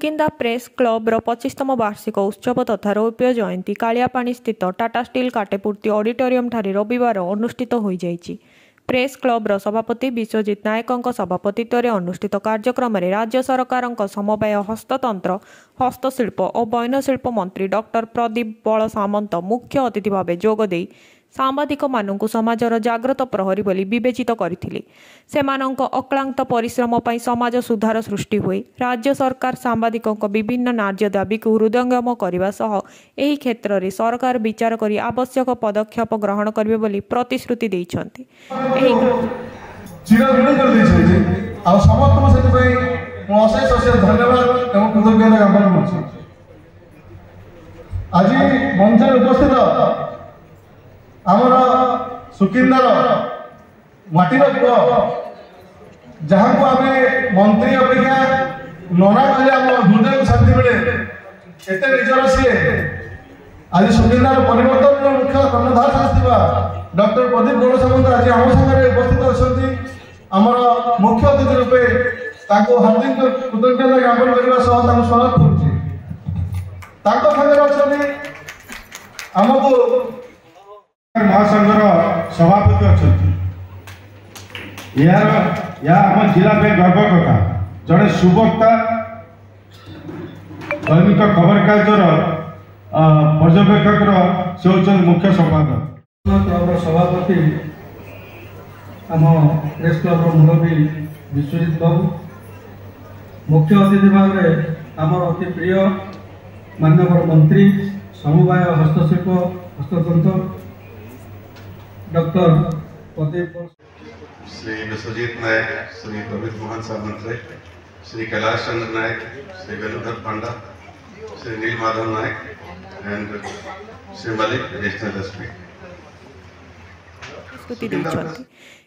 Sukinda press क्लब्र 25तम वार्षिक उत्सव तथा रौप्य जयंती कालियापाणी स्थित टाटा स्टील काटेपूर्ति ऑडिटोरियम ठारे रविवार अनुष्ठित हो जाइछि। प्रेस क्लब्र सभापति विश्वजित नायकों सभापतित्व में अनुष्ठित कार्यक्रम में राज्य सरकार समवाय हस्ततंत्र हस्तशिल्प और वैनशिल्प मंत्री डॉक्टर प्रदीप बल सामंत मुख्य अतिथि भाव जोगदे सांबादिक मानू समाजर जाग्रत प्रहरी बोली विवेचित करथिले। सेमानंक अक्लांत परिश्रम पई समाज सुधार सृष्टि हुए। राज्य सरकार सांबादिकों विभिन्न न्याय दाबी को हृदयंगम करने सह एही क्षेत्र में सरकार विचार करी आवश्यक पदक्षेप ग्रहण करिवे बोली प्रतिश्रुति दैछन्ति। आज मंच उपस्थित आमर सुकिंदार माटीर पुआ जहाँ को आम मंत्री अपेक्षा नना कहे आम हृदय को शांति मिले एत निजर सी आज सुकिंदार परिवर्तन मुख्य कर्णधार आसवा डॉक्टर प्रदीप बल सामंत आज आम सागर उपस्थित अच्छा आमर मुख्य अतिथि रूपे हार्दिक कृतज्ञता ज्ञापन करने स्वागत करुच्ची आमको महासंघर सभापति अच्छा आम जिला गर्व कथा जड़े सुवक्ता दैनिक खबर कागजर पर्यवेक्षक से होते मुख्य संपादक क्लब सभापति आम प्रेस क्लब मुरबी विश्वजित बाबू मुख्य अतिथि भाव में आम अति प्रिय माननीय मंत्री समवाय हस्तशिल्प हस्ततंत्र doctor Pradeep Shri Biswajit Nayak, Shri Prabin Mohan Samantaray, Shri Kailash Chandra Nayak, Shri Benudhar Panda, Shri Nil Madhab Nayak and Shri Mallick regional SP.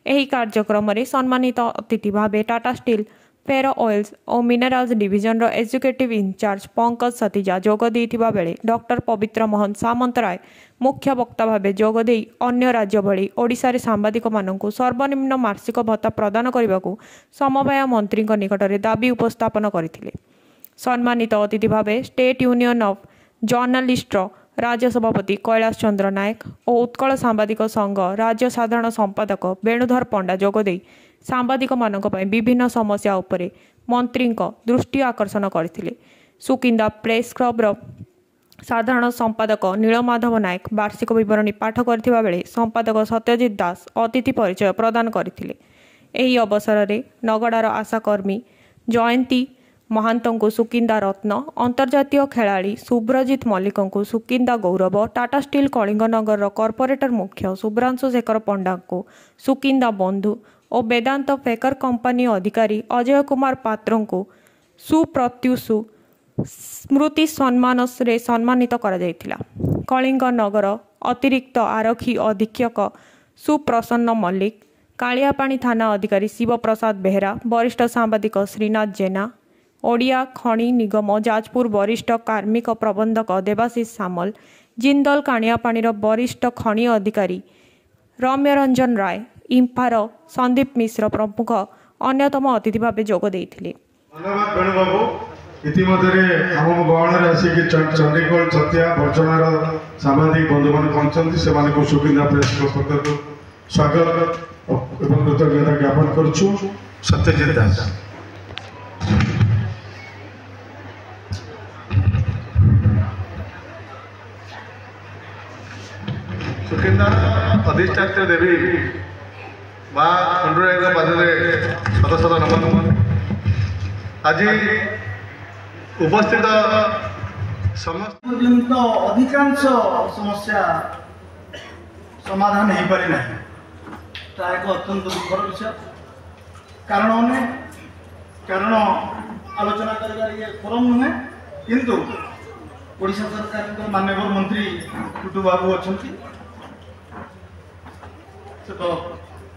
एही कार्यक्रम में सम्मानित अतिथि भावे टाटा स्टील फेरो ऑयल्स और minerals division executive incharge Pankaj Satija जोग देइथिबा बेले डॉक्टर पवित्र मोहन सामंतराय मुख्य वक्ता भावे जोगदे अन्य राज्य भली ओडिशा रे सांबादिक माननकु सर्वनिम्न मासिक भत्ता प्रदान करने समवाय मंत्री निकट में दाबी उपस्थापन करथिले। सम्मानित अतिथि भावे स्टेट यूनियन ऑफ जर्नलिस्ट राज्य सभापति कैलाश चंद्र नायक और उत्कल सांबादिक संघ राज्य साधारण संपादक वेणुधर पंडा जोगदे सांबादिक मानक पई विभिन्न समस्या उपरे मंत्री दृष्टि आकर्षण करथिले। सुकिंदा प्रेस क्लब्र साधारण संपादक नीलमाधव नायक वार्षिक विवरणी पाठ करथिबा बेले संपादक सत्यजित दास अतिथि परिचय प्रदान करथिले। एही अवसर में नगड़ार आशाकर्मी जयंती महांतों सुकिंदा रत्न अंतर्जातीय खेलाड़ी सुब्रजित मल्लिकों सुकिंदा गौरव टाटा स्टील कलिंगनगर कॉर्पोरेटर मुख्य शुभ्रांशु शेखर पंडा को सुकिंदा बंधु और वेदांत फेकर कंपनी अधिकारी अजय कुमार पात्रों को सुप्रत्युषु स्मृति सम्मान से सम्मानित करा जायतिला। कलिंगनगर अतिरिक्त आरक्षी अधीक्षक सुप्रसन्न मल्लिक, कालियापाणी थाना अधिकारी शिव प्रसाद बेहरा, वरिष्ठ सांबादिक श्रीनाथ जेना, ओडिया खनि निगम जाजपुर वरिष्ठ कार्मिक प्रबंधक देवाशीष सामल, जिंदल काणियापाणीर वरिष्ठ खनि अधिकारी रम्य रंजन राय, इंफार संदीप मिश्र प्रमुख अन्यतम अतिथि भाव जोग देइथिले। धन्यवाद वेणु बाबू। इतिमध्य आम गहन आसिक चंडीगढ़ छतिया बर्चणार सांबादिक बंधु मान पहुंचती से सुकिंदा प्रेस क्लब पक्ष स्वागत और कृतज्ञता ज्ञापन करुछु। सत्यजित दास सुकिंदा अधिष्ठात्री देवी माँ खंडुराय पादे शत शत नमन। आज उपस्थित समस्त अधिकांश समस्या समाधान हो पारि ना एक अत्यंत दुखर विषय। कारण आलोचना कर फोरम नुहे किंतु ओडिशा सरकार माननीय मंत्री टुटू बाबू अच्छा से तो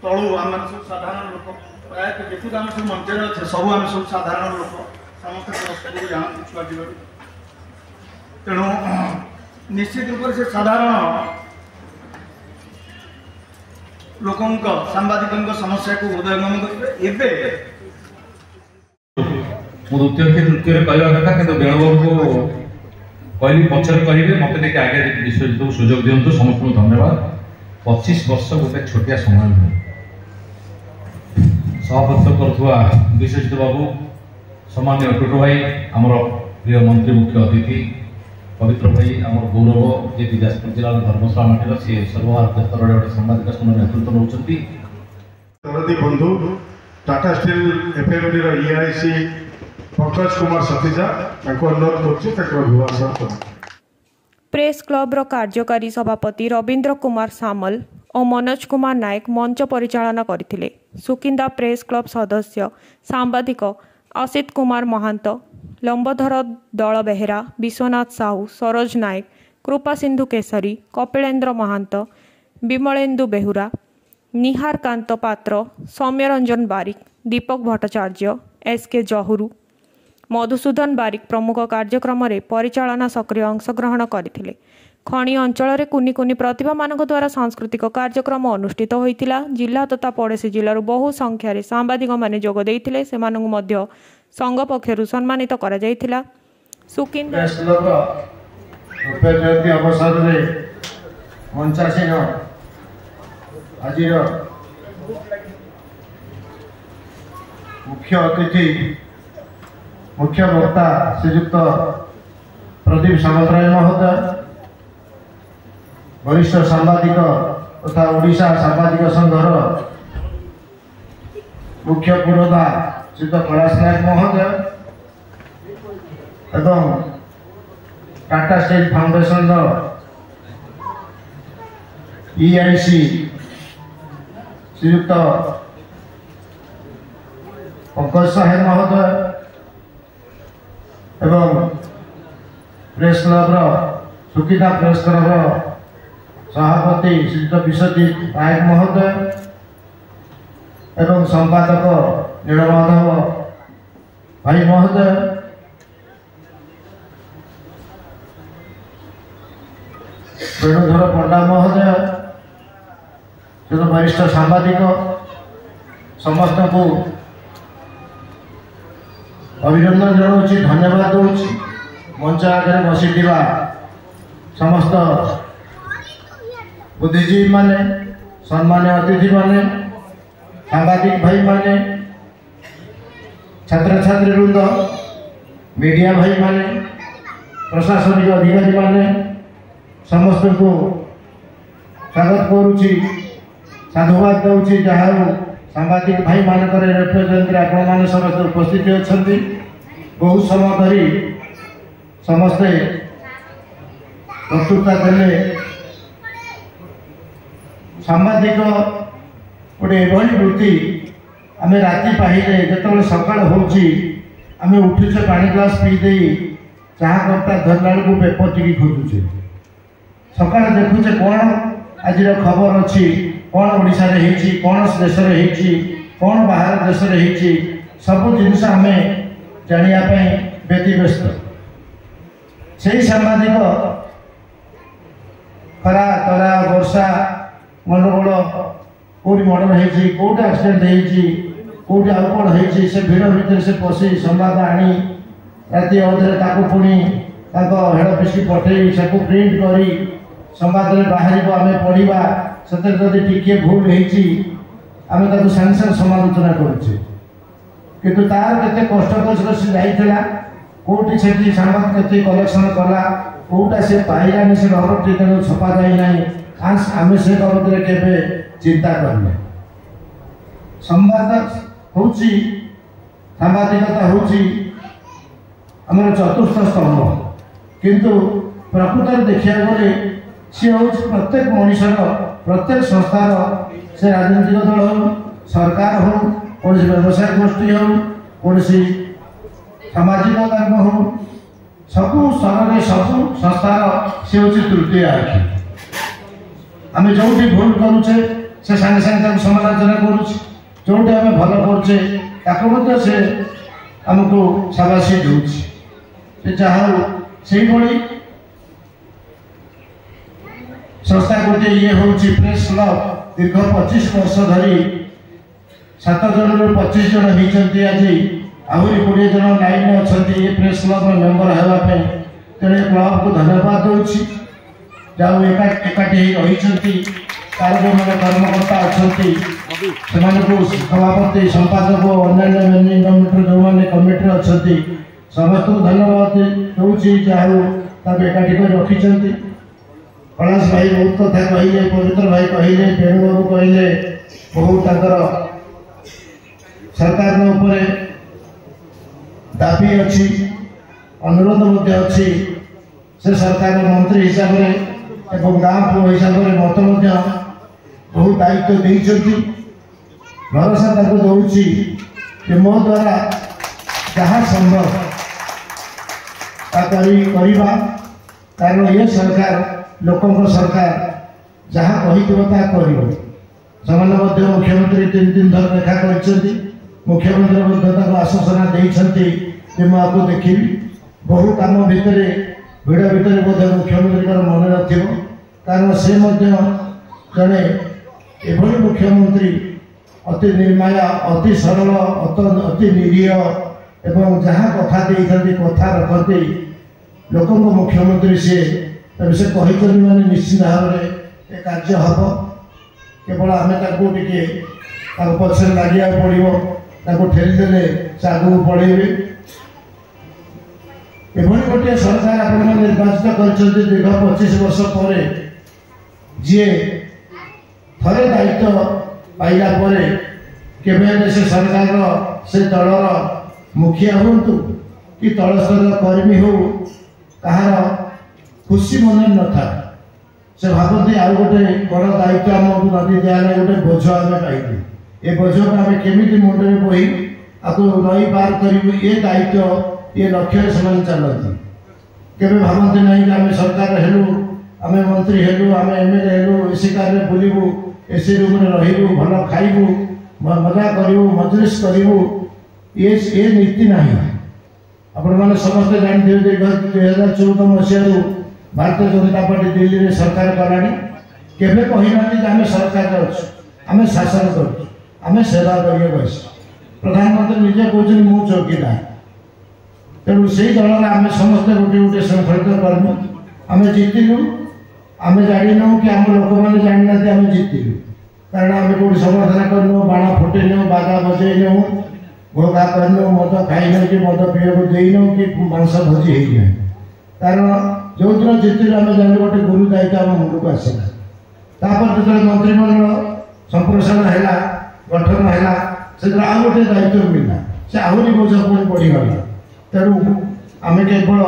तलू आम सब साधारण लोक प्राय देखुक आम सब मंच अच्छे सब आम सब साधारण लोक समस्त जानते छुआ जीवन तेणु निश्चित रूप से साधारण लोकों सांबादिकों समस्या को हृदयंगम करेंगे। मु द्वितीय कहवा कथा कि बेणुबाबू को कहली पचर कहे मत आगे विश्वजित को सुजोग दिंतु समस्त धन्यवाद। 25 वर्ष गोटे छोटिया समय नुहे सहपक्ष करुवा विश्वजित बाबू सामान्य टुटू भाई आमर प्रिय मंत्री मुख्य अतिथि पवित्र भाई आम गौरव जे जाजपुर जिला धर्मशाला माटीर सी सर्वभारतीय स्तर में गोटे सांबादिक नेतृत्व नौकरी बंधु Tata Steel FMD EIC Pankaj Kumar Satija अनुरोध कर प्रेस क्लब्र कार्यकारी सभापति रवींद्र कुमार सामल और मनोज कुमार नायक मंच परिचालना करथिले। सुकिंदा प्रेस क्लब सदस्य सांबादिक असित कुमार महांत, लंबोधर दल बेहेरा, विश्वनाथ साहू, सरोज नायक, कृपा सिंधु केसरी, कपिलेन्द्र महांत, विमलेन्दु बेहुरा, निहार कांत पात्र, सौम्यरंजन बारिक, दीपक भट्टाचार्य, एसके जहुरु, मधुसूदन बारिक प्रमुख कार्यक्रम में परिचालना सक्रिय अंशग्रहण करथिले। खणी अंचल में कुनि कुनि प्रतिभा मानक द्वारा सांस्कृतिक कार्यक्रम अनुष्ठित होइतिला। जिला तथा पड़ोशी जिलूर बहु संख्यार सांबादिक माने जोग देइथिले। सेमानंकु मध्य संघ पक्षरु सम्मानित करा जाइथिला। सुकिंदा अवसर में मंचासीन आज मुख्य अतिथि मुख्य वक्ता श्रीयुक्त प्रदीप सामंतराय महोदय, वरिष्ठ सांबादिक तथा ओडिशा सांबादिक संघर मुख्य पुरोधा श्रीयुक्त कैलाश नायक महोदय एवं टाटा स्टील फाउंडेशन ईआईसी श्रीयुक्त पंकज साहेब महोदय एवं press club Sukinda press club सभापति श्रीयुक्त विश्वजित नायक महोदय एवं संपादक नीलमाधव भाई महोदय, वेणुधर पंडा महोदय, जो वरिष्ठ सांबादिक समस्त को अभिनंदन जनाऊँगी, धन्यवाद दूची। मंच आगे बसी समस्त बुद्धिजीवी माने, सम्मान्य अतिथि माने, सांबादिक भाई माने, छात्र छात्री वृंद, मीडिया भाई माने, प्रशासनिक अधिकारी माने समस्त को स्वागत करुच्ची, साधुवाद दूची। जहाँ सांबादिक भाई मानक रिप्रेजेंट आपण मैंने समस्त उपस्थित अच्छा बहुत समय धरी समस्ते प्रस्तुता देले। सांबादिक गोटे एभली वृत्ति आम राति पाहिले जो सकाल होची आम उठुचे पानी ग्लास पी दे चाह कपटा धरला बेलू पेपर टी खोजुचे, सकाल देखुचे कौन आज खबर अच्छी, कौन ओडिशा रे हेची, कौन देश रे हेची, कौन बाहर देश रे हेची, सब जिनस आम जानिया व्यतिव्यस्त। से सांबादिक खरा तरा वर्षा गंडगोल कौटी मर्डर होती, कौटे एक्सीडेंट होती, कौटे आउ कौन होती, से भिड़ भितर से पशि संवाद आनी राति अधे पुणी हेड ऑफिस की पठे सबको प्रिंट करी संवाद बाहर आम पढ़ा से टिके भूल होती आम सागे सागे समालोचना करुचे, किंतु तार के कष्ट कष्ट से जाइला कौटी से संवाद के कलेक्शन कला कौटा से पाइलानी से खबर तेणु छपा जाए ना आम से बाबद के चिंता करने। संवाद हूँ सांबादिकता हूँ आम चतुर्थ स्तंभ, किंतु प्रकृत देखा गले सी हूँ प्रत्येक मनुष्यर प्रत्येक संस्थार से राजनीतिक दल हो सरकार हो कौन व्यवसाय गोष्ठी हो कौन सामाजिक कर्म हो सबू स्तर में सबू संस्थार सी हूँ तृतीय आखि। आम जो भूल करुचे से सागे सागे समालोचना करुचे, जो आम भल करुचे से आमको शाबाशी दूसरी जहाँ से संस्था गोटे ये हूँ प्रेस क्लब दीर्घ 25 वर्ष धरी 7 जन 25 जन होती आज आहरी 20 जन लाइन अच्छा ये प्रेस क्लब मेम्बर होगापी तेरे क्लब को धन्यवाद दूसरी जाऊ एकाठी रही तार जो मैंने कर्मकर्ता अच्छा से सभापति संपादक अन्य मैनेजमेंट जो मैंने कमिटी अच्छा समस्त को धन्यवाद दूसरी जाऊ एकाठी कर रखी कैलाश भाई बहुत कथा कहले पवित्र भाई कहले वेणुबाबू कहले बहुत सरकार दाबी अच्छी अनुरोध अच्छी से सरकार मंत्री हिसाब से गाँव पुओ हिसाब से मत बहुत दायित्व देती भरोसा दूसरी कि मो द्वारा जहाँ संभव करवा कारण ये सरकार लोकों सरकार जहाँ कही मुख्यमंत्री 3 थर देखा कर मुख्यमंत्री आश्वासना देती मुझे देखी बहु कम भितर भिड़ भितर बोधे मुख्यमंत्री मन रही कारण से जड़े एभली मुख्यमंत्री अति निर्माया अति सरल अति निरीह एवं जहाँ कथा देते कथा रखते लोकों मुख्यमंत्री सी से कहते मैंने निश्चित भाव में कार्य हम केवल आम टे पछे लगे पड़ो ठेलीदे से आगे पढ़ेबे एभली गोटे सरकार आप निर्वाचित कर दीर्घ 25 वर्ष पर जी थे दायित्व पाइला केवे से सरकार से दलर मुखिया हूँ कि तल स्तर कर्मी हो कहार खुशी मन न था से भावती आउ गोटे बड़ दायित्व आमको नदी दिगला गोटे बोझ आम पाइलु ये बोझ को आम केमी मुंडे बोही आपको नई पार करूँ ये दायित्व ये लक्ष्य से चलती केवे भावती ना कि आम सरकार हेलु आम मंत्री हेलु आम एमएलए हेलु एसी कार बुलू एसी रूम रही भल खाइबू मजा करूँ मजलिस करूँ ये नीति ना आपण मैंने समस्ते जानते 2014 मसीह भारतीय जनता पार्टी दिल्ली में सरकार कलानी केवे कहना आम सरकार आम शासन करें सेवा करिए बस प्रधानमंत्री निजे कहते मु चौकीदार तेणु से दल आम समस्ते गोटे गोटे श्रृंखलित कर्म आम जीतिलु आम जाणु कि आम लोक मैंने जाना आम जीतिलु कारण आम कौट समर्थन करनु बाण फुटेनु बाजा बजेनु घोघा करनु मद खाइन कि मद पीवा देनु कि मांस भोजी हो कारण जो दिन जीतिलु आम जान गोटे गुरु दायित्व आम मुंड को आसला जो मंत्रिमंडल संप्रसारण है गठन है से आउ गोटे दायित्व मिलला से आहरी बोझ पुणी बढ़ीगला तेणु आम केवल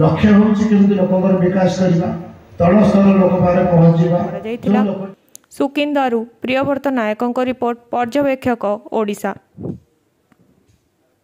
लक्ष्य होमती लोक विकास करवा तल स्तर लोक पारे पहुँचा सुकिंदारू प्रियव्रत नायकों रिपोर्ट पर्यवेक्षक ओडिशा।